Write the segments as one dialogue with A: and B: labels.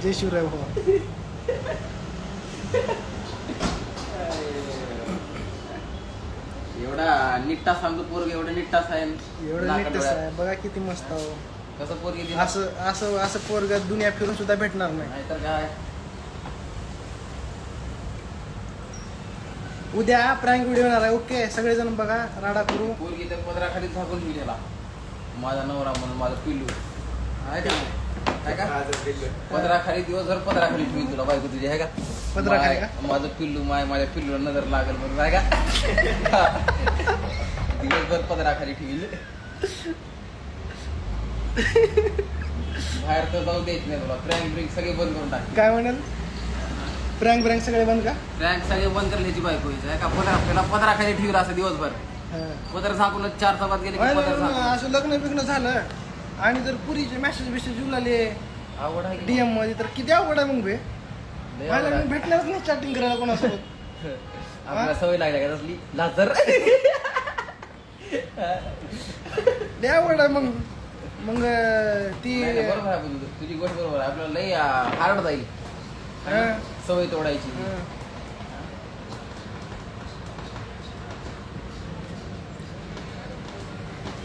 A: जय शिवराय भाऊ.
B: एवढा निट्टा सांगतो पोरग, एवढा निट्टाच आहे.
A: एवढं नीट आहे बघा किती मस्त आहे.
B: कसं पोरगी
A: असं असं असं पोरग दुनिया फिरून सुद्धा भेटणार नाही.
B: नाही तर काय.
A: उद्या प्रँक व्हिडिओ येणार आहे. ओके सगळेजण बघा, राडा करू.
B: पोरगी तर पदराखाली झाकून ठेवलेला, माझा नवरा म्हणून माझं पिल्लू आहे का काय का पदराखाली दिवसभर पदराखाली ठेवी तुला बायको तुझी आहे का
A: पदराखाली का?
B: माझं पिल्लू माझ्या पिल्लूला नजर लागेल म्हणून आहे का दिवसभर पदराखाली ठेवी. बाहेर तर जाऊ देत नाही तुला. प्रँक ब्रिंक सगळे बंद करून टाक.
A: काय म्हणाल? प्रँक ब्रँक सगळे बंद का?
B: प्रँक सगळे बंद करले ह्याची बायको आहे का आपल्याला पदराखाली ठेवी असं दिवसभर. पदर झाकूनच 4 सवात गेले की पदर झाकून.
A: असं लग्न बिग्न झालं आणि जर पुरीचे मेसेज बिसेज उलाले
B: आवड आहे की
A: डीएम मध्ये तर किती अवघड आहे मग बे.
B: लय
A: मला
B: आवड आहे.
A: भेटणारच नाही चॅटिंग करायला कोणासोबत.
B: आपल्याला सवय लागल्या का तसली लाजर.
A: लय अवघड आहे मग. मग ती
B: नाही, नाही, बरोबर आहे तुझी गोष्ट बरोबर आहे. आपल्याला लय हार्ड जाईल
A: हा.
B: सवय तोडायची.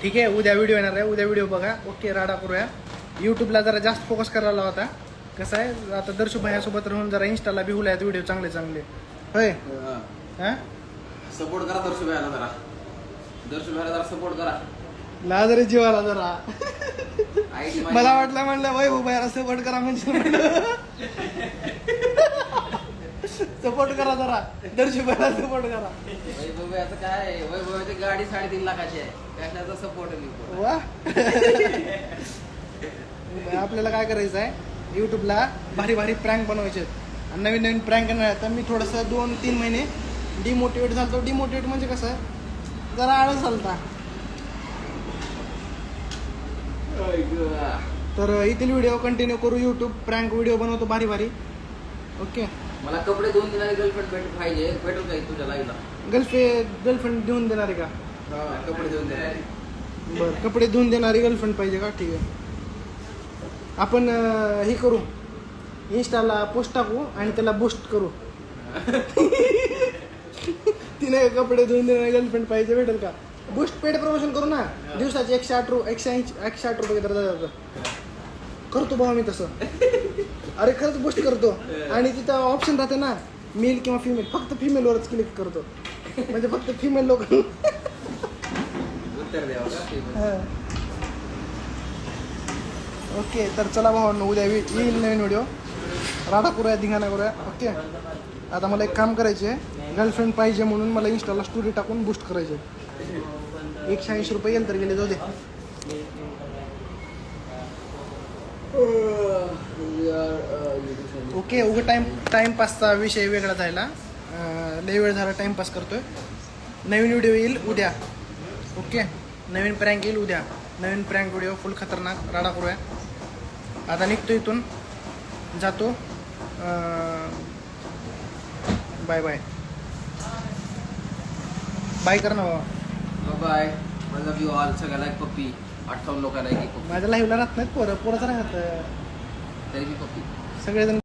A: ठीक आहे, उद्या व्हिडिओ येणार आहे. उद्या व्हिडिओ बघा. ओके राडा करूया. युट्यूबला जरा जास्त फोकस करायला होता. कसं आहे आता दर्शू भाईसोबत राहून जरा इंस्टाला बिहुला आहेत व्हिडिओ चांगले चांगले. होय हा
B: सपोर्ट करा दर्शू भाईला जरा. दर्शू भाईला जरा सपोर्ट करा.
A: लाजरे जीवाला जरा.
B: आईची
A: मला वाटलं म्हणलं वैभव भाईला सपोर्ट करा म्हणजे सपोर्ट करा जरा. दर्शू भाईला सपोर्ट करा.
B: वैभवाचं काय वैभवाची गाडी 3.5 लाखाची आहे. त्याचा सपोर्ट
A: वा. आपल्याला काय करायचं आहे, युट्यूबला भारी भारी प्रँक बनवायचे आहेत. आणि नवीन नवीन प्रँक येणार आहे. तर मी थोडंसं 2-3 महिने डिमोटिवेट झालो. डिमोटिवेट म्हणजे कसं जरा आळस चालता. तर इथील व्हिडिओ कंटिन्यू करू. युट्यूब प्रँक व्हिडिओ बनवतो भारी भारी. ओके.
B: मला कपडे धुवून देणारी गर्लफ्रेंड पाहिजे. भेटेल का तुझ्या लाईव्हला?
A: गर्लफ्रेंड देऊन देणारी का?
B: कपडे धुवून देणारी.
A: बरं, कपडे धुवून देणारी गर्लफ्रेंड पाहिजे का? ठीक आहे. आपण हे करू, इंस्टाला पोस्ट टाकू आणि त्याला बूस्ट करू. तिने कपडे धुवून देणारी गर्लफ्रेंड पाहिजे भेटेल का? बूस्ट पेड प्रमोशन करू ना. दिवसाचे 108 रुपये तर करतो भाऊ मी तसं. अरे खरंच बूस्ट करतो. आणि तिथं ऑप्शन राहते ना मेल किंवा फिमेल. फक्त फिमेलवरच क्लिक करतो. म्हणजे फक्त फिमेल लोक
B: उत्तर द्यावं का?
A: ओके. तर चला भावांनो, उद्या येईल नवीन व्हिडिओ. राडा करूया, धिंगाणा करूया. ओके. आता मला एक काम करायचे आहे. गर्लफ्रेंड पाहिजे म्हणून मला इंस्टाला स्टोरी टाकून बूस्ट करायचे. 180 रुपये येईल तर गेले, जाऊ दे. ओके. उगा टाइमपासचा विषय वेगळा जायला. लय वेळ झाला टाइमपास करतोय. नवीन व्हिडिओ येईल उद्या. ओके. नवीन प्रँक येईल उद्या. नवीन प्रँक व्हिडिओ फुल खतरनाक. राडा करूया. आता निघतो इथून, जातो. Bye bye. बाय कर ना बाबा.
B: Bye. I love you all. सगळ्याला एक पप्पी. 58 लोकांना एक पप्पी.
A: माझ्या लाईव्हला राहत नाहीत पोरंच राहत.
B: तरी बी पप्पी.
A: सगळेजण